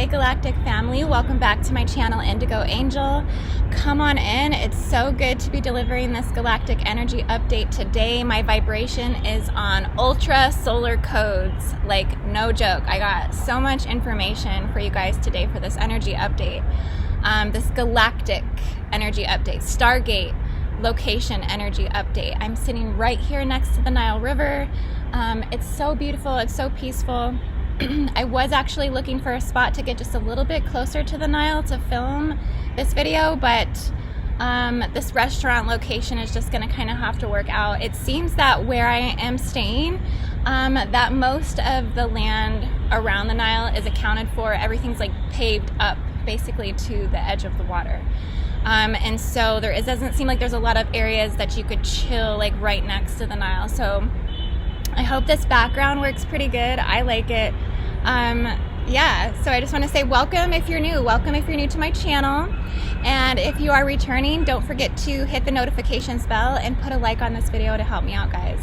galactic family, welcome back to my channel Indigo Angel. Come on in, it's so good to be delivering this galactic energy update today. My vibration is on ultra solar codes, like no joke. I got so much information for you guys today for this energy update. This galactic energy update, Stargate location energy update. I'm sitting right here next to the Nile River. It's so beautiful, it's so peaceful. I was actually looking for a spot to get just a little bit closer to the Nile to film this video, but this restaurant location is just going to kind of have to work out. It seems that where I am staying, that most of the land around the Nile is accounted for. Everything's like paved up basically to the edge of the water. And so it doesn't seem like there's a lot of areas that you could chill like right next to the Nile. So I hope this background works pretty good. I like it. Yeah, so I just want to say welcome if you're new. Welcome if you're new to my channel. And if you are returning, don't forget to hit the notifications bell and put a like on this video to help me out, guys.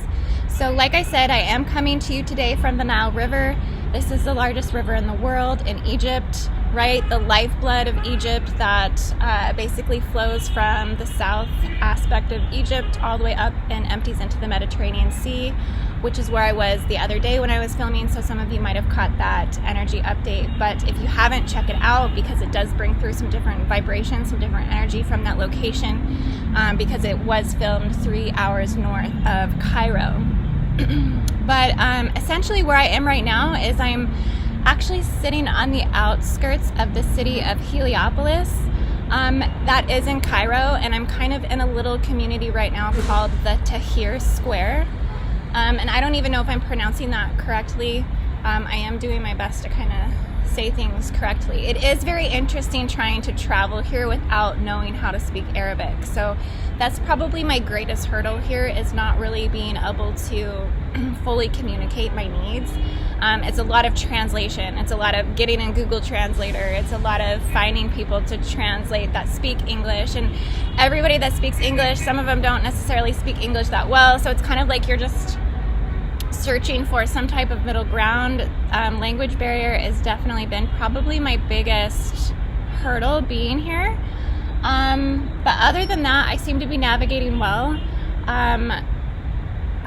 So like I said, I am coming to you today from the Nile River. This is the largest river in the world in Egypt, right? The lifeblood of Egypt that basically flows from the south aspect of Egypt all the way up and empties into the Mediterranean Sea, which is where I was the other day when I was filming, so some of you might have caught that energy update. But if you haven't, check it out because it does bring through some different vibrations, some different energy from that location, because it was filmed 3 hours north of Cairo. But essentially where I am right now is I'm actually sitting on the outskirts of the city of Heliopolis. That is in Cairo, and I'm kind of in a little community right now called the Tahrir Square. And I don't even know if I'm pronouncing that correctly. I am doing my best to kind of say things correctly. It is very interesting trying to travel here without knowing how to speak Arabic. So that's probably my greatest hurdle here, is not really being able to fully communicate my needs. It's a lot of translation. It's a lot of getting in Google Translator. It's a lot of finding people to translate that speak English. And everybody that speaks English, some of them don't necessarily speak English that well. So it's kind of like you're just searching for some type of middle ground. Language barrier has definitely been probably my biggest hurdle being here. But other than that, I seem to be navigating well.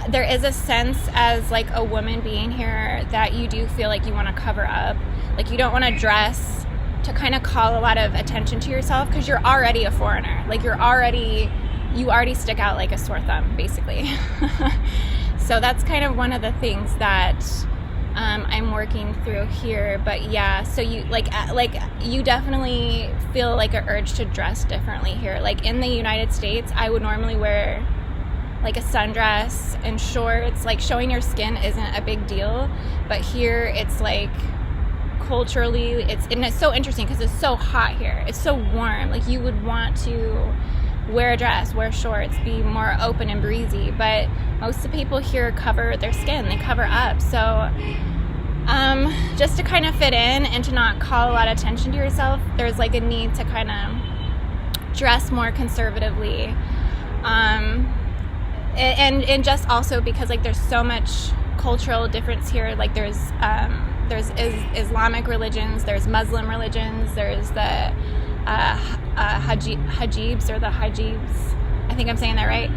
There is a sense as like a woman being here that you do feel like you want to cover up. Like you don't want to dress to kind of call a lot of attention to yourself because you're already a foreigner. Like you already stick out like a sore thumb, basically. So that's kind of one of the things that I'm working through here. But yeah, so you you definitely feel like an urge to dress differently here. Like in the United States, I would normally wear like a sundress and shorts. Like showing your skin isn't a big deal, but here it's like culturally it's so interesting because it's so hot here. It's so warm. Like you would want to wear a dress, wear shorts, be more open and breezy, but most of the people here cover their skin, they cover up. So just to kind of fit in and to not call a lot of attention to yourself, there's like a need to kind of dress more conservatively. And just also because like there's so much cultural difference here. Like there's Islamic religions, there's Muslim religions, there's the hajibs or the hijibs. I think I'm saying that right.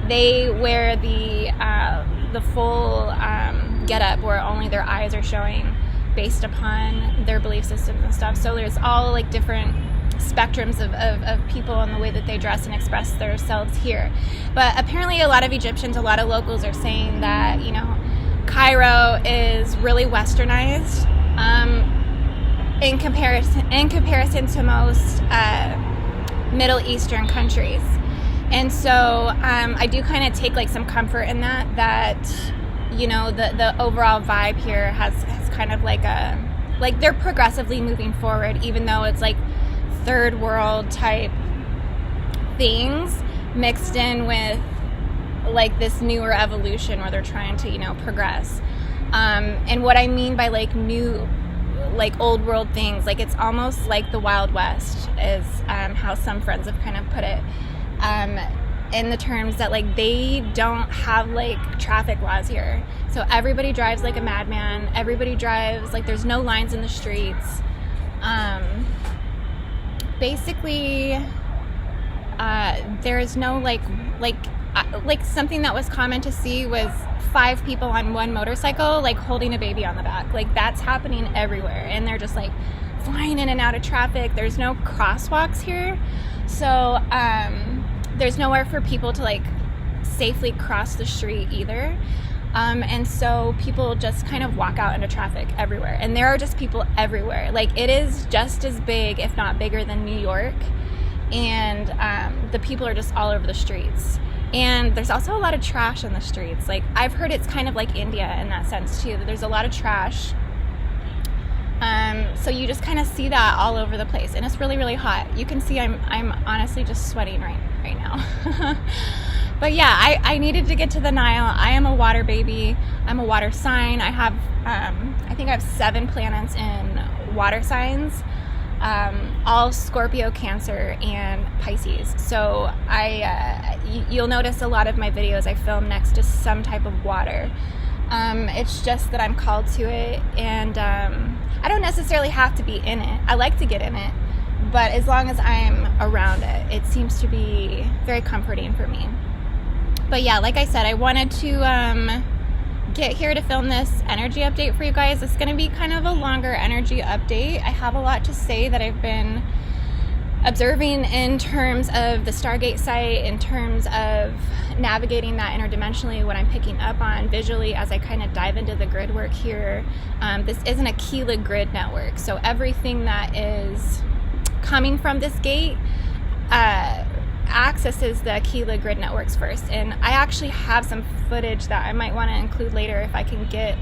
They wear the full getup where only their eyes are showing based upon their belief systems and stuff. So there's all like different spectrums of people and the way that they dress and express themselves here. But apparently a lot of Egyptians, a lot of locals are saying that, you know, Cairo is really westernized in comparison to most Middle Eastern countries. And so I do kind of take like some comfort in that you know, the overall vibe here has kind of like they're progressively moving forward, even though it's like third world type things mixed in with like this newer evolution where they're trying to, you know, progress. And what I mean by like new, like old world things, like it's almost like the Wild West is how some friends have kind of put it, in the terms that like they don't have like traffic laws here. So everybody drives like a madman. Everybody drives like there's no lines in the streets. Basically, there's no like something that was common to see was 5 people on one motorcycle, like holding a baby on the back. Like that's happening everywhere, and they're just like flying in and out of traffic. There's no crosswalks here, so there's nowhere for people to like safely cross the street either. And so people just kind of walk out into traffic everywhere, and there are just people everywhere. Like it is just as big, if not bigger, than New York, and the people are just all over the streets. And there's also a lot of trash in the streets. Like I've heard it's kind of like India in that sense too, that there's a lot of trash. So you just kind of see that all over the place, and it's really, really hot. You can see I'm honestly just sweating right now. But yeah, I needed to get to the Nile. I am a water baby. I'm a water sign. I have, I think I have 7 planets in water signs, all Scorpio, Cancer, and Pisces. So you'll notice a lot of my videos I film next to some type of water. It's just that I'm called to it, and I don't necessarily have to be in it. I like to get in it, but as long as I'm around it, it seems to be very comforting for me. But yeah, like I said, I wanted to get here to film this energy update for you guys. It's going to be kind of a longer energy update. I have a lot to say that I've been observing in terms of the Stargate site, in terms of navigating that interdimensionally, what I'm picking up on visually as I kind of dive into the grid work here. This is an Aquila grid network, so everything that is coming from this gate accesses the Aquila grid networks first. And I actually have some footage that I might want to include later if I can get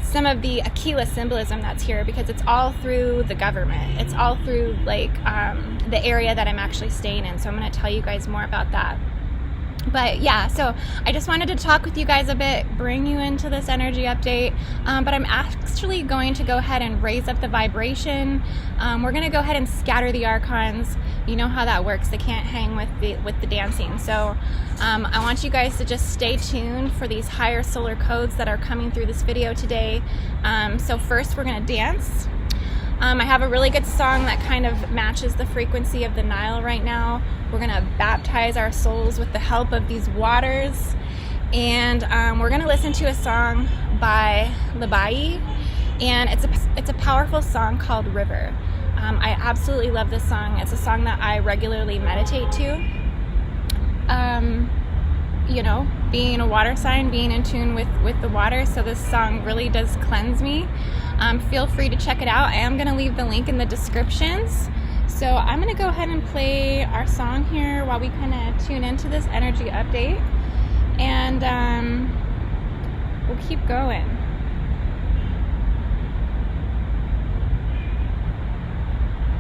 some of the Aquila symbolism that's here, because it's all through the government. It's all through like the area that I'm actually staying in. So I'm going to tell you guys more about that. But yeah, so I just wanted to talk with you guys a bit, bring you into this energy update, but I'm actually going to go ahead and raise up the vibration. We're going to go ahead and scatter the archons. You know how that works. They can't hang with the dancing. So I want you guys to just stay tuned for these higher solar codes that are coming through this video today. So first we're going to dance. I have a really good song that kind of matches the frequency of the Nile right now. We're going to baptize our souls with the help of these waters. And we're going to listen to a song by Ibeyi, and it's a powerful song called River. I absolutely love this song. It's a song that I regularly meditate to. You know, being a water sign, being in tune with the water, so this song really does cleanse me. Feel free to check it out. I am going to leave the link in the descriptions. So I'm going to go ahead and play our song here while we kind of tune into this energy update, and we'll keep going.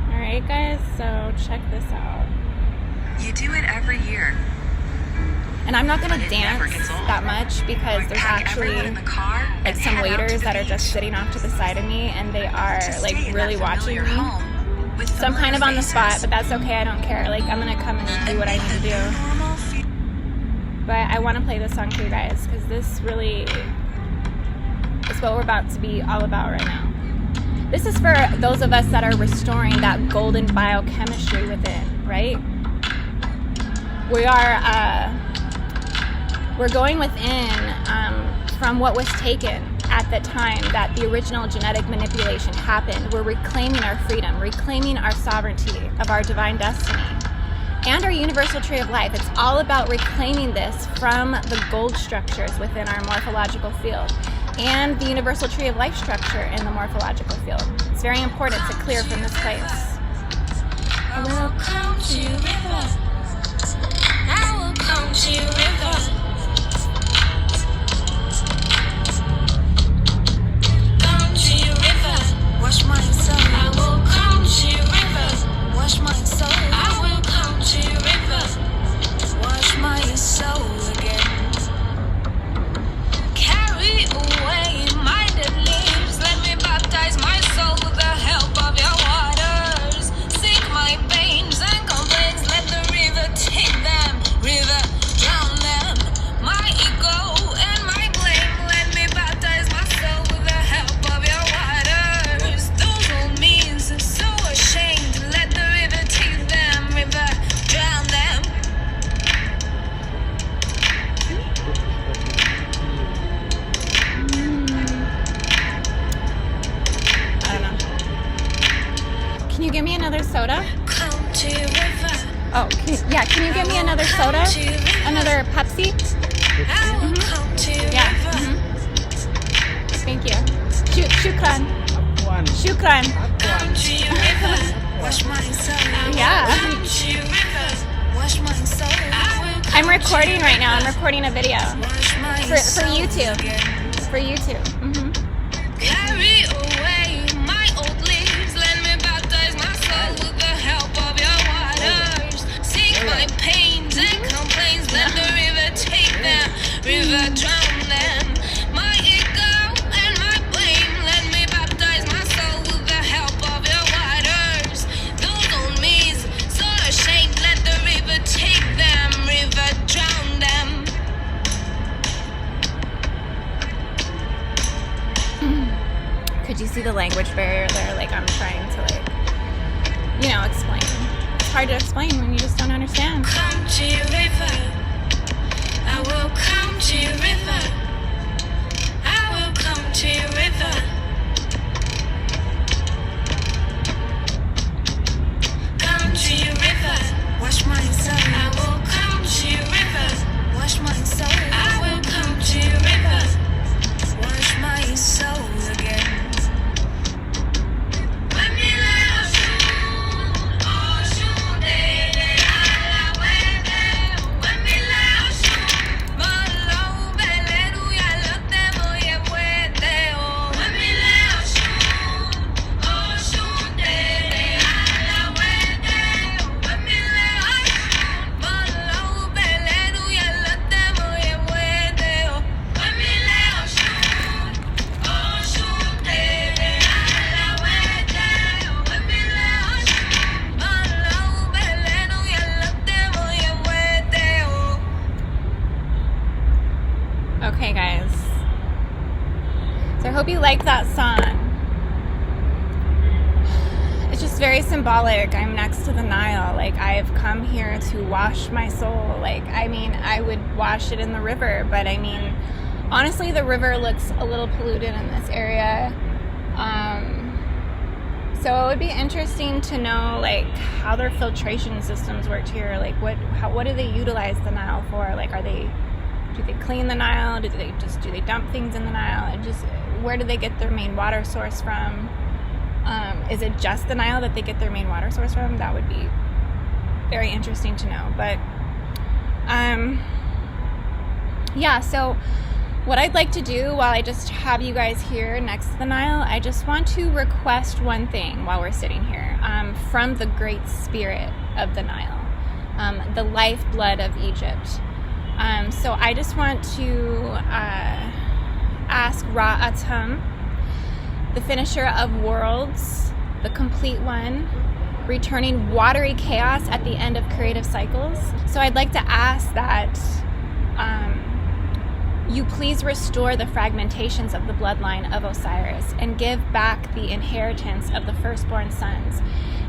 Alright guys, so check this out. You do it every year. And I'm not going to dance that much because there's actually like some waiters that are just sitting off to the side of me, and they are like really watching me. So I'm kind of on the spot, but that's okay. I don't care. Like I'm going to come and do what I need to do. But I want to play this song for you guys because this really is what we're about to be all about right now. This is for those of us that are restoring that golden biochemistry within, right? We're going within from what was taken at the time that the original genetic manipulation happened. We're reclaiming our freedom, reclaiming our sovereignty of our divine destiny and our universal tree of life. It's all about reclaiming this from the gold structures within our morphological field and the universal tree of life structure in the morphological field. It's very important to clear from this place. I will come to you, river. I will come to you, river. Wash my soul. I will come to you, river. Wash my soul. I will come to you, river. Wash my soul again. Carry away my dead leaves. Let me baptize my soul with the help of your waters. Sink my veins and complaints. Let the river take them. River, drown them. soda? Come to river. Oh, can you give me another soda? Another Pepsi? I will come to Yeah. river. Thank you. Shukran. Shukran. Come to river. Wash my soul. Yeah. Come to river. Wash my soul. I will come I'm recording right now. I'm recording a video wash my for soul YouTube. again. For YouTube. Carry away my old leaves. Let me baptize my soul with the help of your waters. Sink my pains and complaints. Let the river take them. River drown them. My ego and my blame. Let me baptize my soul with the help of your waters. Those on me's so ashamed. Let the river take them. River drown them. Could you see the language barrier there? Like, I'm trying to, explain. It's hard to explain when you just don't understand. Come to river. I will come to river. I will come to river. Come to river. Wash my soul. I will come to river. Wash my soul. I will come to river. Wash my soul again. Okay, guys. So I hope you liked that song. It's just very symbolic. I'm next to the Nile. Like, I've come here to wash my soul. Like, I mean, I would wash it in the river, but I mean, honestly, the river looks a little polluted in this area. So it would be interesting to know, like, how their filtration systems worked here. Like, what do they utilize the Nile for? Like, do they clean the Nile? Do they dump things in the Nile? And just, where do they get their main water source from? Is it just the Nile that they get their main water source from? That would be very interesting to know. But yeah, so what I'd like to do while I just have you guys here next to the Nile, I just want to request one thing while we're sitting here from the Great Spirit of the Nile, the lifeblood of Egypt. So I just want to ask Ra-Atum, the finisher of worlds, the complete one, returning watery chaos at the end of creative cycles. So I'd like to ask that you please restore the fragmentations of the bloodline of Osiris and give back the inheritance of the firstborn sons,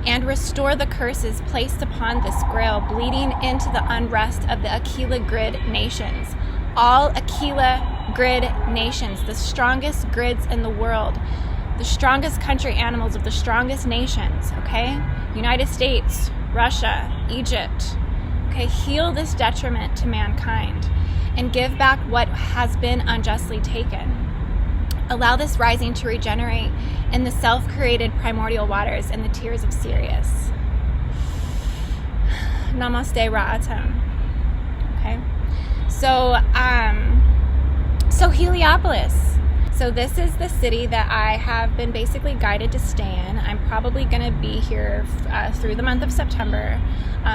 and restore the curses placed upon this Grail, bleeding into the unrest of the Aquila Grid nations. All Aquila Grid nations, the strongest grids in the world, the strongest country animals of the strongest nations, okay? United States, Russia, Egypt, okay? Heal this detriment to mankind and give back what has been unjustly taken. Allow this rising to regenerate in the self-created primordial waters and the tears of Sirius. Namaste, Ra-Atum. Okay? So Heliopolis. So this is the city that I have been basically guided to stay in. I'm probably going to be here through the month of September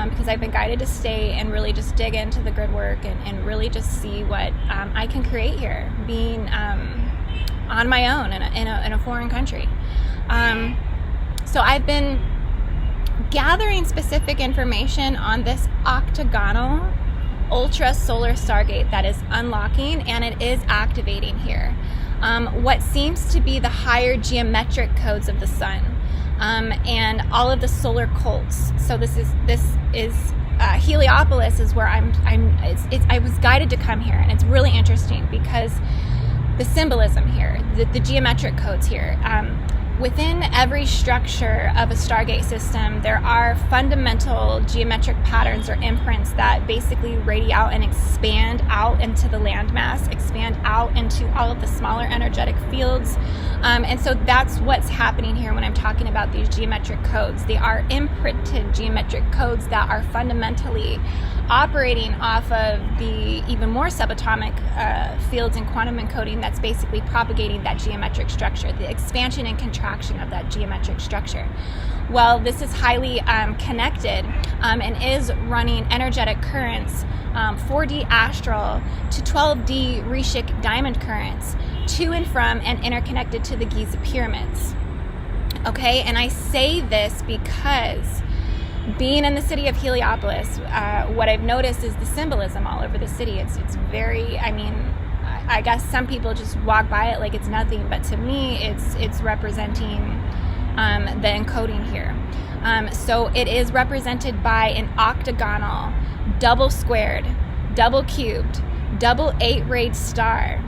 because I've been guided to stay and really just dig into the grid work and really just see what I can create here, being on my own in a foreign country. So I've been gathering specific information on this octagonal ultra solar stargate that is unlocking, and it is activating here. What seems to be the higher geometric codes of the sun, and all of the solar cults. So this is Heliopolis is where I was guided to come here, and it's really interesting because the symbolism here, the geometric codes here, within every structure of a Stargate system, there are fundamental geometric patterns or imprints that basically radiate out and expand out into the landmass, expand out into all of the smaller energetic fields. And so that's what's happening here when I'm talking about these geometric codes. They are imprinted geometric codes that are fundamentally operating off of the even more subatomic fields in quantum encoding that's basically propagating that geometric structure, the expansion and contraction of that geometric structure. Well, this is highly connected and is running energetic currents, 4D astral to 12D Rishik diamond currents to and from and interconnected to the Giza pyramids. Okay, and I say this because being in the city of Heliopolis, what I've noticed is the symbolism all over the city. It's very, I mean, I guess some people just walk by it like it's nothing, but to me, it's representing the encoding here. So it is represented by an octagonal, double squared, double cubed, double 8-rayed star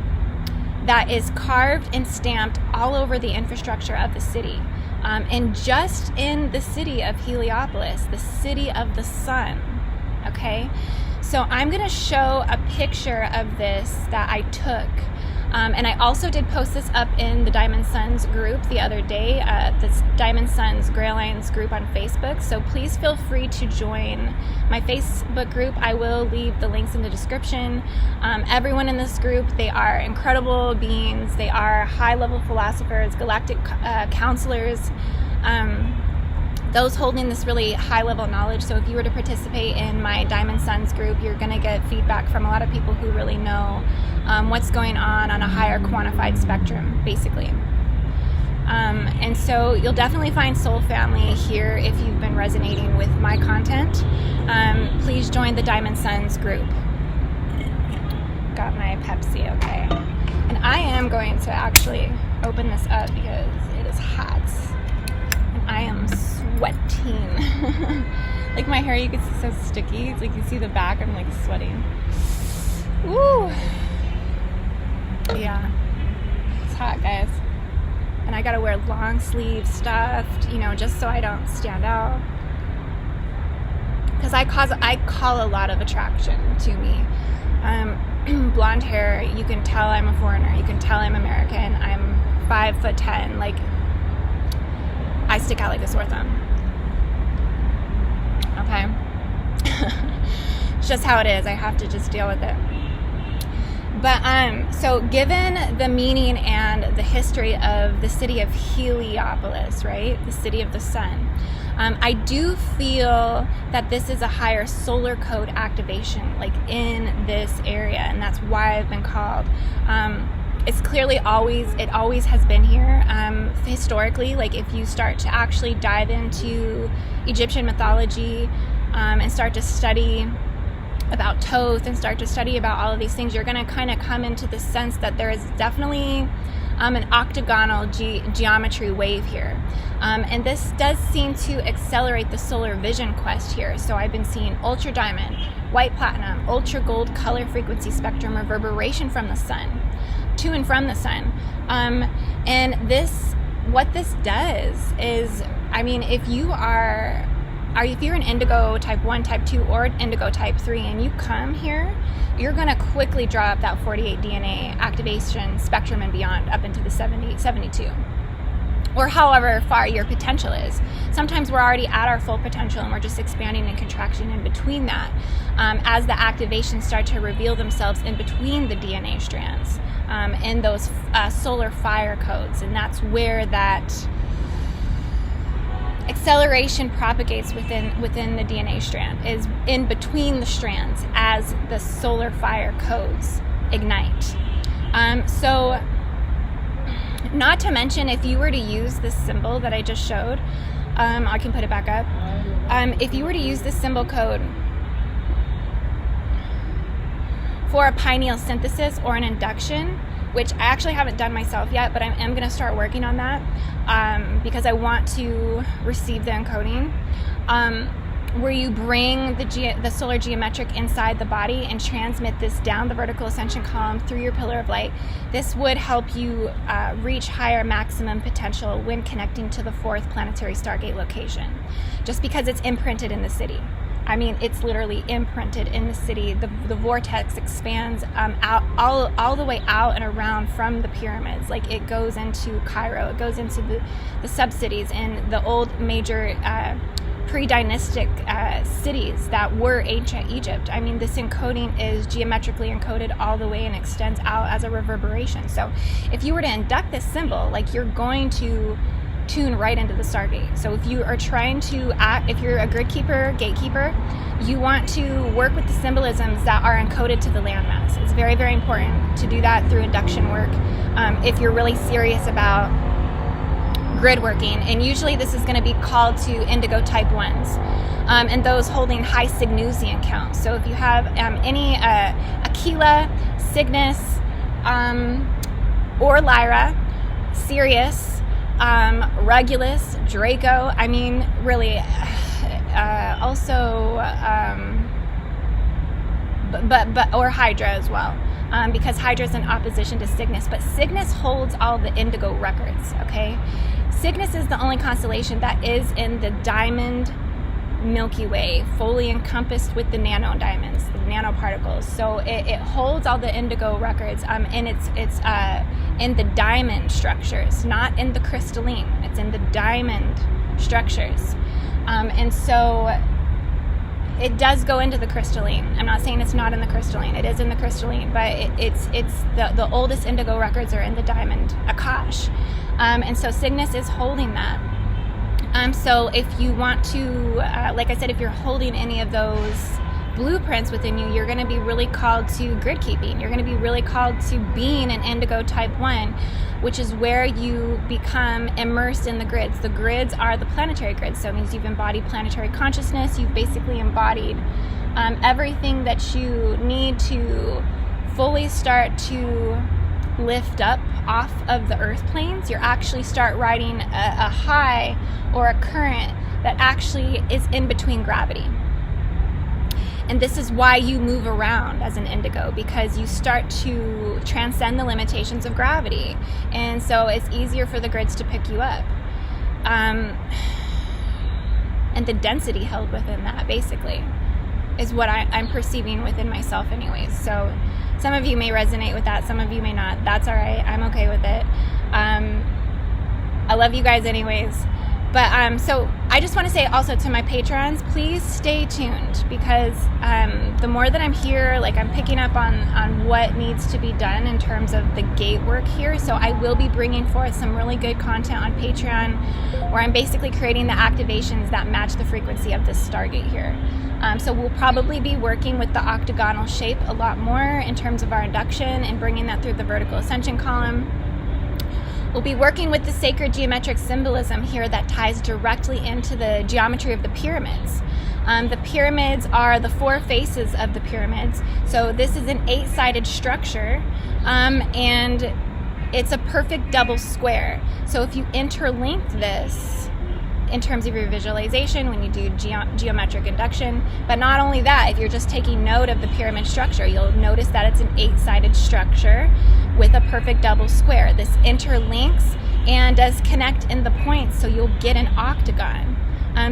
that is carved and stamped all over the infrastructure of the city. And just in the city of Heliopolis, the city of the sun, okay? So I'm gonna show a picture of this that I took. And I also did post this up in the Diamond Suns group the other day, this Diamond Suns Grail Lines group on Facebook. So please feel free to join my Facebook group. I will leave the links in the description. Everyone in this group, they are incredible beings. They are high-level philosophers, galactic counselors, those holding this really high-level knowledge. So if you were to participate in my Diamond Suns group, you're going to get feedback from a lot of people who really know what's going on a higher quantified spectrum, basically. And so you'll definitely find soul family here if you've been resonating with my content. Please join the Diamond Suns group. Got my Pepsi, okay. And I am going to actually open this up because it is hot. And I am sweating. Like my hair, you can see so sticky. It's like you see the back, I'm like sweating. Woo! Yeah, it's hot, guys. And I gotta wear long sleeve stuff, you know, just so I don't stand out. Because I call a lot of attraction to me. Blonde hair, you can tell I'm a foreigner. You can tell I'm American. I'm 5'10". Like, I stick out like a sore thumb. Okay? It's just how it is. I have to just deal with it. But, so given the meaning and the history of the city of Heliopolis, right? The city of the sun, I do feel that this is a higher solar code activation, like in this area, and that's why I've been called. It's clearly it always has been here. Historically, like if you start to actually dive into Egyptian mythology and start to study about Thoth and start to study about all of these things, you're going to kind of come into the sense that there is definitely an octagonal geometry wave here. And this does seem to accelerate the solar vision quest here. So I've been seeing ultra diamond, white platinum, ultra gold color frequency spectrum reverberation from the sun, to and from the sun. And what this does is, I mean, if you're an indigo type 1, type 2, or indigo type 3, and you come here, you're going to quickly drop that 48 DNA activation spectrum and beyond up into the 70, 72, or however far your potential is. Sometimes we're already at our full potential and we're just expanding and contraction in between that as the activations start to reveal themselves in between the DNA strands in those solar fire codes. And that's where that acceleration propagates within the DNA strand, is in between the strands as the solar fire codes ignite. So not to mention, if you were to use this symbol that I just showed, I can put it back up. If you were to use this symbol code for a pineal synthesis or an induction, which I actually haven't done myself yet, but I am going to start working on that because I want to receive the encoding. where you bring the solar geometric inside the body and transmit this down the vertical ascension column through your pillar of light. This would help you reach higher maximum potential when connecting to the 4th planetary Stargate location, just because it's imprinted in the city. I mean, it's literally imprinted in the city. The vortex expands out all the way out and around from the pyramids. Like, it goes into Cairo, it goes into the sub-cities and the old major pre-dynastic cities that were ancient Egypt. I mean, this encoding is geometrically encoded all the way and extends out as a reverberation. So if you were to induct this symbol, like, you're going to tune right into the Stargate. So if you are trying to act, if you're a grid keeper, gatekeeper, you want to work with the symbolisms that are encoded to the landmass. It's very, very important to do that through induction work if you're really serious about grid working. And usually this is going to be called to indigo type 1s and those holding high Cygnusian counts. So if you have any Aquila, Cygnus, or Lyra, Sirius, Regulus, Draco, I mean, really, also, or Hydra as well, because Hydra is in opposition to Cygnus, but Cygnus holds all the indigo records, okay? Cygnus is the only constellation that is in the diamond Milky Way, fully encompassed with the nanodiamonds, the nanoparticles. So it holds all the indigo records, and it's in the diamond structures, not in the crystalline. It's in the diamond structures, and so it does go into the crystalline. I'm not saying it's not in the crystalline. It is in the crystalline, but it's the oldest indigo records are in the diamond Akash, and so Cygnus is holding that. So if you want to, like I said, if you're holding any of those blueprints within you, you're going to be really called to grid keeping. You're going to be really called to being an indigo type 1, which is where you become immersed in the grids. The grids are the planetary grids, so it means you've embodied planetary consciousness. You've basically embodied everything that you need to fully start to lift up off of the earth planes. You actually start riding a high or a current that actually is in between gravity. And this is why you move around as an indigo, because you start to transcend the limitations of gravity. And so it's easier for the grids to pick you up. And the density held within that, basically, is what I'm perceiving within myself anyways. So some of you may resonate with that, some of you may not. That's all right. I'm okay with it. I love you guys anyways. But so I just want to say also to my patrons, please stay tuned, because the more that I'm here, like, I'm picking up on what needs to be done in terms of the gate work here. So I will be bringing forth some really good content on Patreon, where I'm basically creating the activations that match the frequency of this Stargate here. So we'll probably be working with the octagonal shape a lot more in terms of our induction and bringing that through the vertical ascension column. We'll be working with the sacred geometric symbolism here that ties directly into the geometry of the pyramids. The pyramids are the 4 faces of the pyramids. So this is an 8-sided structure, and it's a perfect double square. So if you interlink this in terms of your visualization when you do geometric induction, but not only that, if you're just taking note of the pyramid structure, you'll notice that it's an 8-sided structure with a perfect double square. This interlinks and does connect in the points, so you'll get an octagon.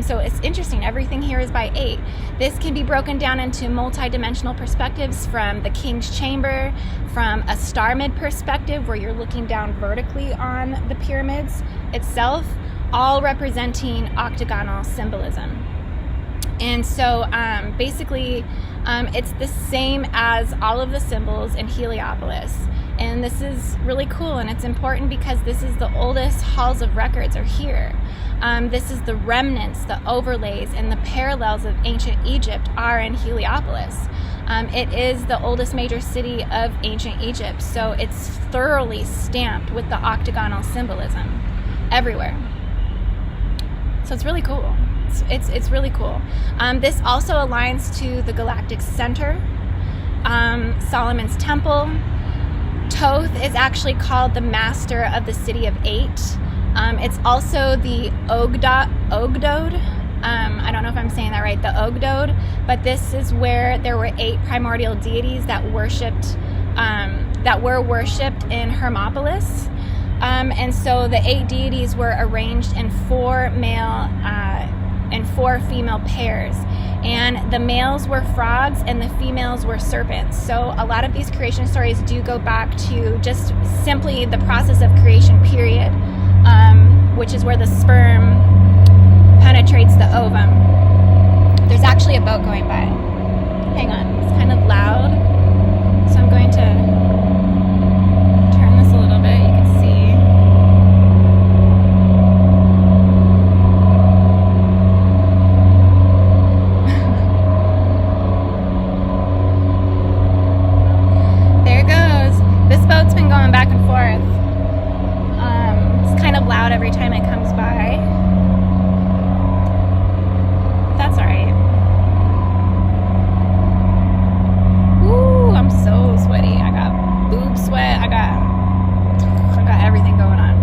So it's interesting, everything here is by 8. This can be broken down into multi-dimensional perspectives, from the King's Chamber, from a star mid perspective where you're looking down vertically on the pyramids itself, all representing octagonal symbolism. And so basically it's the same as all of the symbols in Heliopolis. And this is really cool, and it's important because this is the oldest halls of records are here. This is the remnants, the overlays, and the parallels of ancient Egypt are in Heliopolis. It is the oldest major city of ancient Egypt, so it's thoroughly stamped with the octagonal symbolism everywhere. So it's really cool. It's really cool. This also aligns to the galactic center, Solomon's temple. Thoth is actually called the master of the city of 8. It's also the Ogdode, I don't know if I'm saying that right, the Ogdode, but this is where there were 8 primordial deities that were worshipped in Hermopolis. And so the 8 deities were arranged in 4 male and 4 female pairs. And the males were frogs and the females were serpents. So a lot of these creation stories do go back to just simply the process of creation, period, which is where the sperm penetrates the ovum. There's actually a boat going by. Hang on, it's kind of loud. So I'm going to turn this a little bit. You can see. There it goes. This boat's been going back and forth. It's kind of loud every time it comes by. That's all right. Ooh, I'm so sweaty. I got boob sweat. I got everything going on.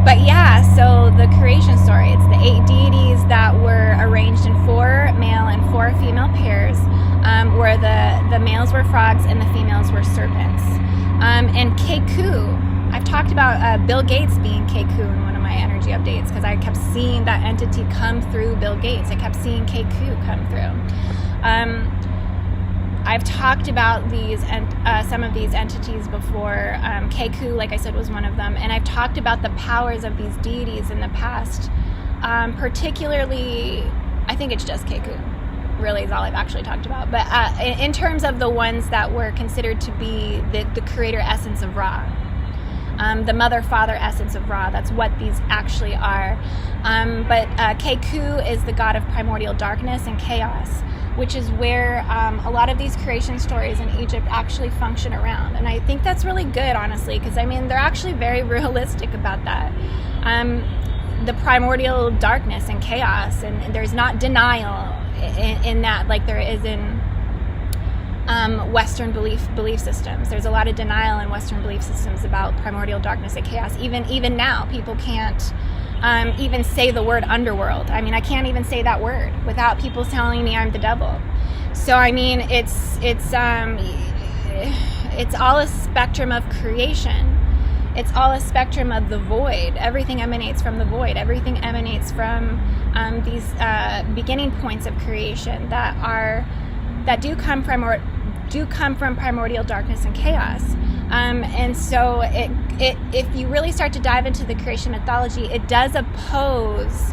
But yeah, so the creation story, it's the 8 deities that were arranged in 4 male and 4 female pairs, where the males were frogs and the females were serpents. And Keku, I've talked about Bill Gates being Keku in one of my energy updates because I kept seeing that entity come through Bill Gates. I kept seeing Keku come through. I've talked about these and some of these entities before. Keku, like I said, was one of them, and I've talked about the powers of these deities in the past. Particularly, I think it's just Keku. Really, is all I've actually talked about. But in terms of the ones that were considered to be the creator essence of Ra. The mother-father essence of Ra. That's what these actually are. But Keku is the god of primordial darkness and chaos, which is where a lot of these creation stories in Egypt actually function around. And I think that's really good, honestly, because, I mean, they're actually very realistic about that. The primordial darkness and chaos, and there's not denial in that like there is in Western belief systems. There's a lot of denial in Western belief systems about primordial darkness and chaos. Even now, people can't even say the word underworld. I mean, I can't even say that word without people telling me I'm the devil. So I mean, it's all a spectrum of creation. It's all a spectrum of the void. Everything emanates from the void. Everything emanates from these beginning points of creation that do come from primordial darkness and chaos. And so if you really start to dive into the creation mythology, it does oppose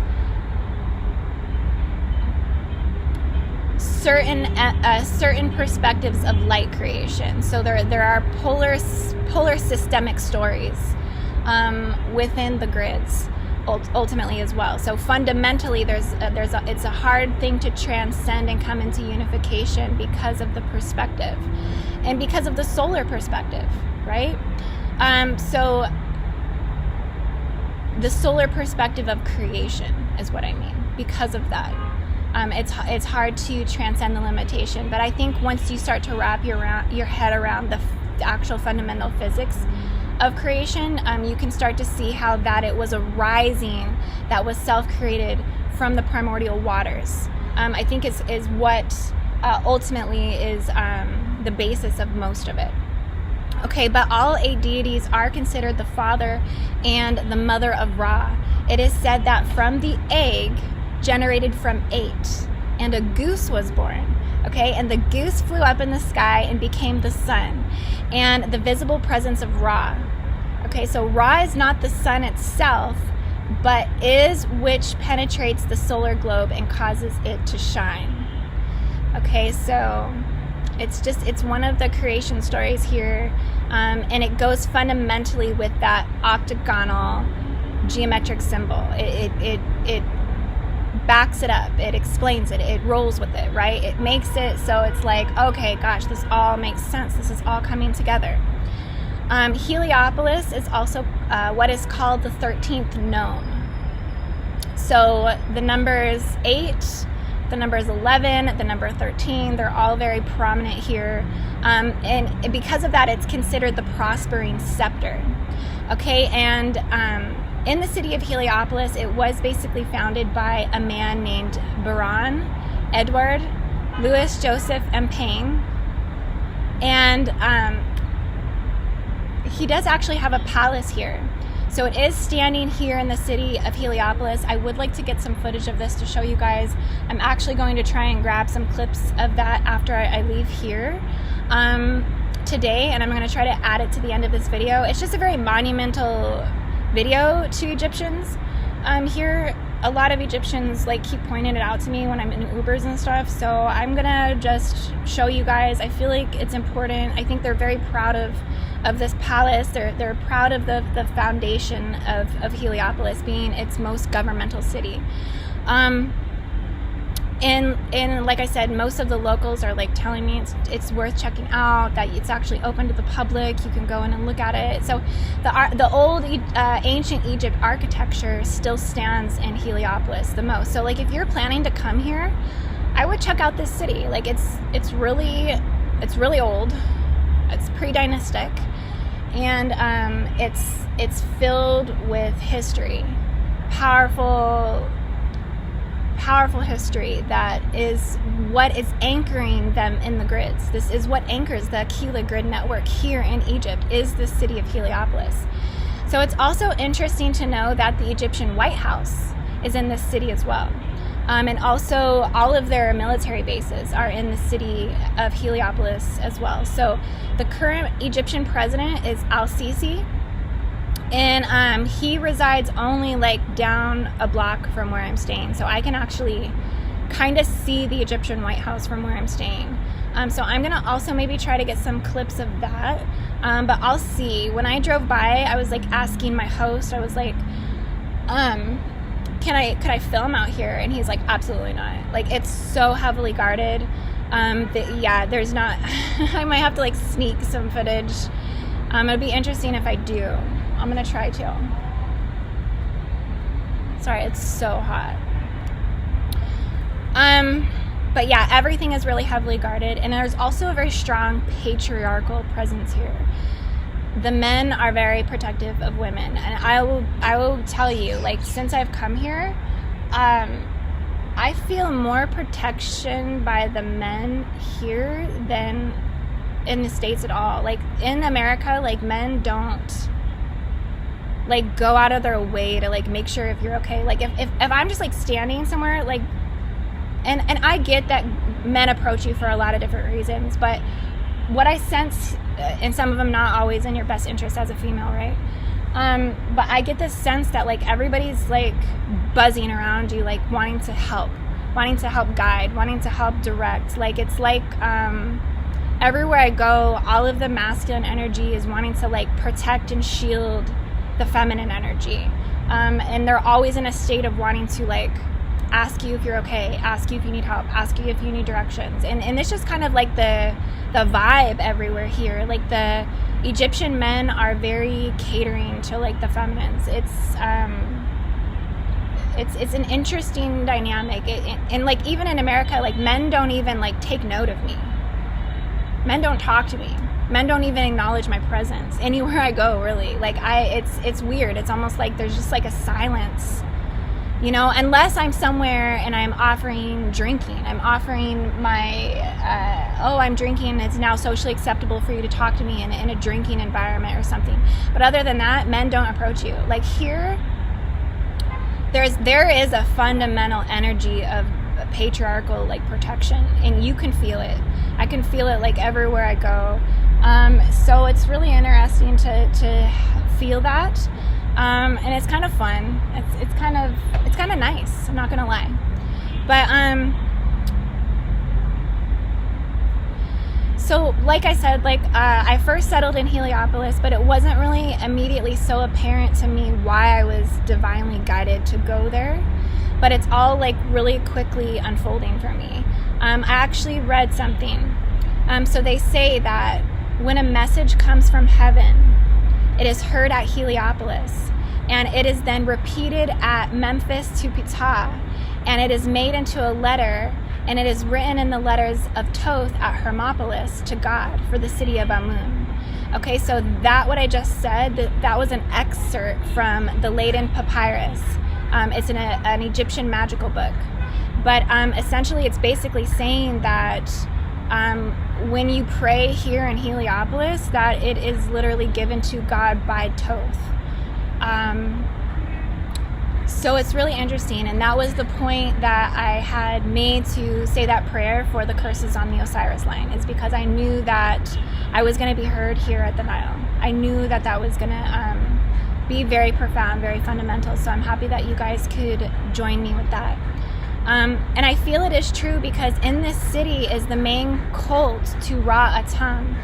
certain perspectives of light creation. So there are polar systemic stories within the grids ultimately as well. So fundamentally, it's a hard thing to transcend and come into unification because of the perspective and because of the solar perspective, right? So the solar perspective of creation is what I mean. Because of that, it's hard to transcend the limitation. But I think once you start to wrap your head around the actual fundamental physics of creation, you can start to see how that it was a rising that was self-created from the primordial waters. I think is what ultimately is the basis of most of it. Okay, but all 8 deities are considered the father and the mother of Ra. It is said that from the egg generated from 8, and a goose was born. Okay, and the goose flew up in the sky and became the sun and the visible presence of Ra. Okay, so Ra is not the sun itself, but is which penetrates the solar globe and causes it to shine. Okay, so it's one of the creation stories here, and it goes fundamentally with that octagonal geometric symbol. It backs it up, it explains it, it rolls with it, right? It makes it so it's like, okay, gosh, this all makes sense. This is all coming together. Heliopolis is also what is called the 13th nome. So the numbers 8, the numbers 11, the number 13, they're all very prominent here. And because of that, it's considered the prospering scepter. Okay, and in the city of Heliopolis, it was basically founded by a man named Baron Edward Louis Joseph Empang. And he does actually have a palace here. So it is standing here in the city of Heliopolis. I would like to get some footage of this to show you guys. I'm actually going to try and grab some clips of that after I leave here today, and I'm going to try to add it to the end of this video. It's just a very monumental video to Egyptians. Here, a lot of Egyptians like keep pointing it out to me when I'm in Ubers and stuff, so I'm gonna just show you guys. I feel like it's important. I think they're very proud of this palace. They're proud of the foundation of Heliopolis being its most governmental city. And like I said, most of the locals are like telling me it's worth checking out, that it's actually open to the public. You can go in and look at it. So the old ancient Egypt architecture still stands in Heliopolis the most. So like if you're planning to come here, I would check out this city. Like it's really old. It's pre-dynastic, and it's filled with history, powerful history that is what is anchoring them in the grids. This is what anchors the Aquila grid network here in Egypt, is the city of Heliopolis. So it's also interesting to know that the Egyptian White House is in this city as well. And also all of their military bases are in the city of Heliopolis as well. So the current Egyptian president is Al-Sisi, and he resides only like down a block from where I'm staying, so I can actually kind of see the Egyptian White House from where I'm staying. So I'm gonna also maybe try to get some clips of that, but I'll see. When I drove by, I was like asking my host, I was like, could I film out here? And he's like, absolutely not. Like, it's so heavily guarded. Yeah, there's not. I might have to like sneak some footage. It'd be interesting if I do. I'm gonna try to. Sorry, it's so hot. But yeah, everything is really heavily guarded, and there's also a very strong patriarchal presence here. The men are very protective of women, and I will tell you, like, since I've come here, I feel more protection by the men here than in the States at all. Like in America, like men don't like go out of their way to like make sure if you're okay. Like if I'm just like standing somewhere, like, and I get that men approach you for a lot of different reasons, but what I sense, and some of them not always in your best interest as a female, right? But I get this sense that like everybody's like buzzing around you, like wanting to help guide, wanting to help direct. Like it's like everywhere I go, all of the masculine energy is wanting to like protect and shield the feminine energy, and they're always in a state of wanting to like ask you if you're okay, ask you if you need help, ask you if you need directions, and it's just kind of like the vibe everywhere here. Like the Egyptian men are very catering to like the feminines. It's an interesting dynamic, and like even in America, like men don't even like take note of me. Men don't talk to me. Men don't even acknowledge my presence anywhere I go, really. Like it's weird. It's almost like there's just like a silence, you know, unless I'm somewhere and I'm offering drinking. I'm offering my, I'm drinking. It's now socially acceptable for you to talk to me in a drinking environment or something. But other than that, men don't approach you. Like here, there is a fundamental energy of patriarchal like protection, and you can feel it. I can feel it like everywhere I go. So it's really interesting to feel that, and it's kind of fun. It's kind of nice. I'm not gonna lie, but so like I said, like I first settled in Heliopolis, but it wasn't really immediately so apparent to me why I was divinely guided to go there. But it's all like really quickly unfolding for me. I actually read something. So they say that when a message comes from heaven, it is heard at Heliopolis, and it is then repeated at Memphis to Ptah, and it is made into a letter, and it is written in the letters of Thoth at Hermopolis to God for the city of Amun. Okay, so that what I just said, that was an excerpt from the Leiden Papyrus. It's an Egyptian magical book. But essentially it's basically saying that when you pray here in Heliopolis, that it is literally given to God by Thoth. So it's really interesting, and that was the point that I had made to say that prayer for the curses on the Osiris line, is because I knew that I was going to be heard here at the Nile. I knew that that was going to be very profound, very fundamental, so I'm happy that you guys could join me with that. And I feel it is true because in this city is the main cult to Ra Atum.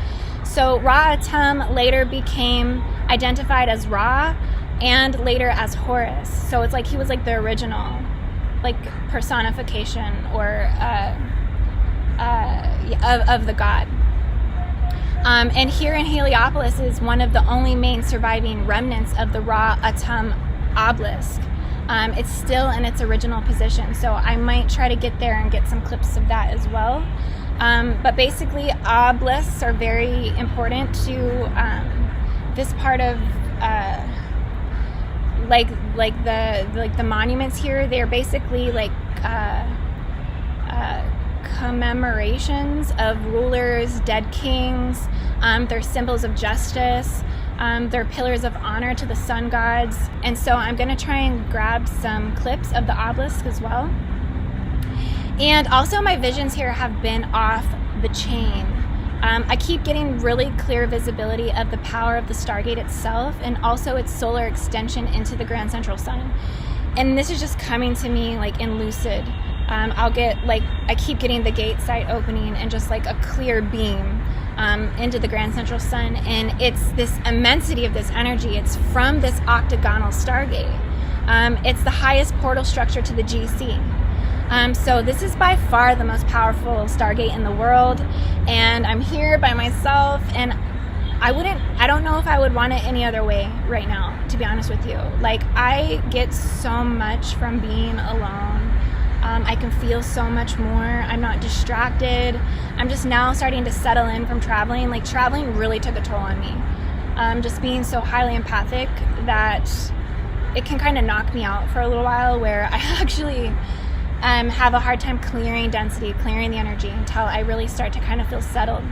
So Ra Atum later became identified as Ra and later as Horus. So it's like he was like the original, like personification or of the god. And here in Heliopolis is one of the only main surviving remnants of the Ra Atum obelisk. It's still in its original position, so I might try to get there and get some clips of that as well. But basically, obelisks are very important to this part of the monuments here. They're basically like commemorations of rulers, dead kings. They're symbols of justice. They're pillars of honor to the sun gods. And so I'm going to try and grab some clips of the obelisk as well. And also my visions here have been off the chain. I keep getting really clear visibility of the power of the Stargate itself and also its solar extension into the Grand Central Sun. And this is just coming to me like in lucid. I'll get like, I keep getting the gate site opening and just like a clear beam into the Grand Central Sun, and it's this immensity of this energy. It's from this octagonal Stargate. It's the highest portal structure to the GC. So this is by far the most powerful Stargate in the world, and I'm here by myself, and I don't know if I would want it any other way right now, to be honest with you. Like, I get so much from being alone. I can feel so much more. I'm not distracted. I'm just now starting to settle in from traveling. Like, traveling really took a toll on me. Just being so highly empathic that it can kind of knock me out for a little while, where I actually have a hard time clearing density, clearing the energy until I really start to kind of feel settled.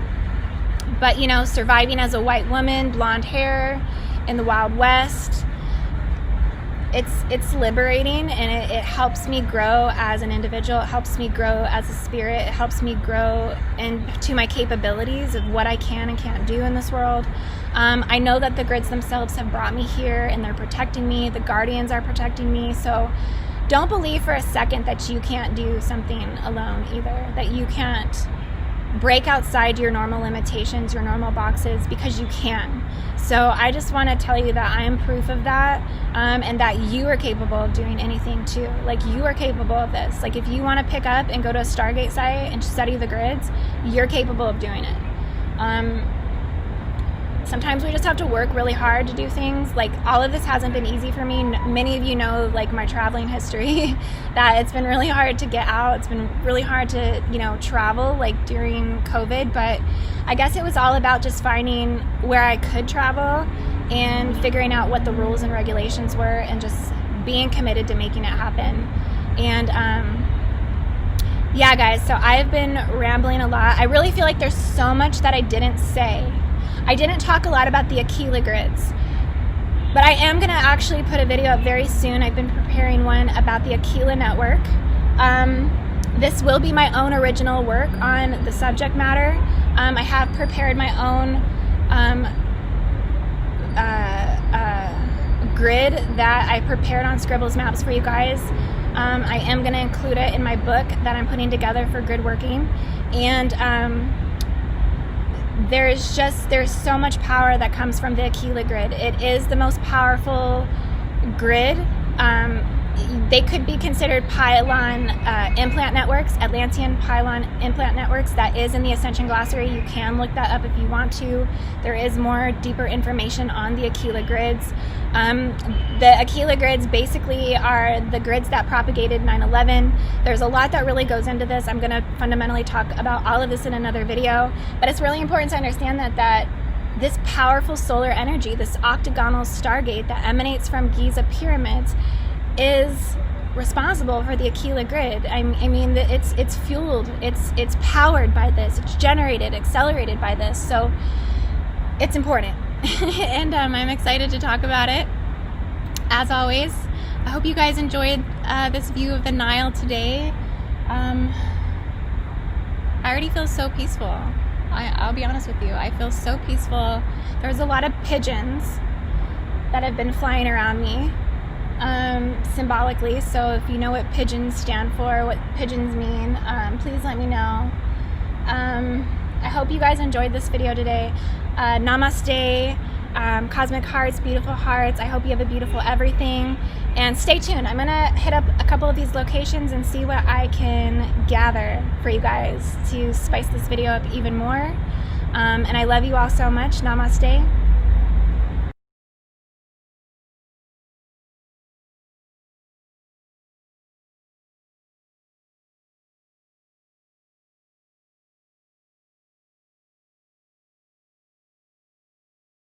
But, you know, surviving as a white woman, blonde hair, in the Wild West, it's liberating, and it helps me grow as an individual. It helps me grow as a spirit. It helps me grow into my capabilities of what I can and can't do in this world. I know that the grids themselves have brought me here, and they're protecting me. The guardians are protecting me. So don't believe for a second that you can't do something alone either, that you can't break outside your normal limitations, your normal boxes, because you can. So I just want to tell you that I am proof of that, and that you are capable of doing anything too. Like, you are capable of this. Like, if you want to pick up and go to a Stargate site and study the grids, you're capable of doing it. Sometimes we just have to work really hard to do things. Like, all of this hasn't been easy for me. Many of you know, like, my traveling history, that it's been really hard to get out. It's been really hard to, you know, travel, like, during COVID. But I guess it was all about just finding where I could travel and figuring out what the rules and regulations were and just being committed to making it happen. And, yeah, guys, so I've been rambling a lot. I really feel like there's so much that I didn't say. I didn't talk a lot about the Aquila grids, but I am going to actually put a video up very soon. I've been preparing one about the Aquila network. This will be my own original work on the subject matter. I have prepared my own grid that I prepared on Scribbles Maps for you guys. I am going to include it in my book that I'm putting together for grid working. And there's so much power that comes from the Aquila grid. It is the most powerful grid They could be considered pylon implant networks, Atlantean pylon implant networks. That is in the Ascension Glossary. You can look that up if you want to. There is more deeper information on the Aquila grids. The Aquila grids basically are the grids that propagated 9/11. There's a lot that really goes into this. I'm going to fundamentally talk about all of this in another video, but it's really important to understand that this powerful solar energy, this octagonal stargate that emanates from Giza pyramids, is responsible for the Aquila grid. I mean, it's fueled, it's powered by this, it's generated, accelerated by this, so it's important. And I'm excited to talk about it. As always, I hope you guys enjoyed this view of the Nile today. I already feel so peaceful. I'll be honest with you, I feel so peaceful. There's a lot of pigeons that have been flying around me, symbolically, so if you know what pigeons stand for, what pigeons mean, please let me know. I hope you guys enjoyed this video today. Namaste, cosmic hearts, beautiful hearts. I hope you have a beautiful everything, and stay tuned. I'm gonna hit up a couple of these locations and see what I can gather for you guys to spice this video up even more. And I love you all so much. Namaste.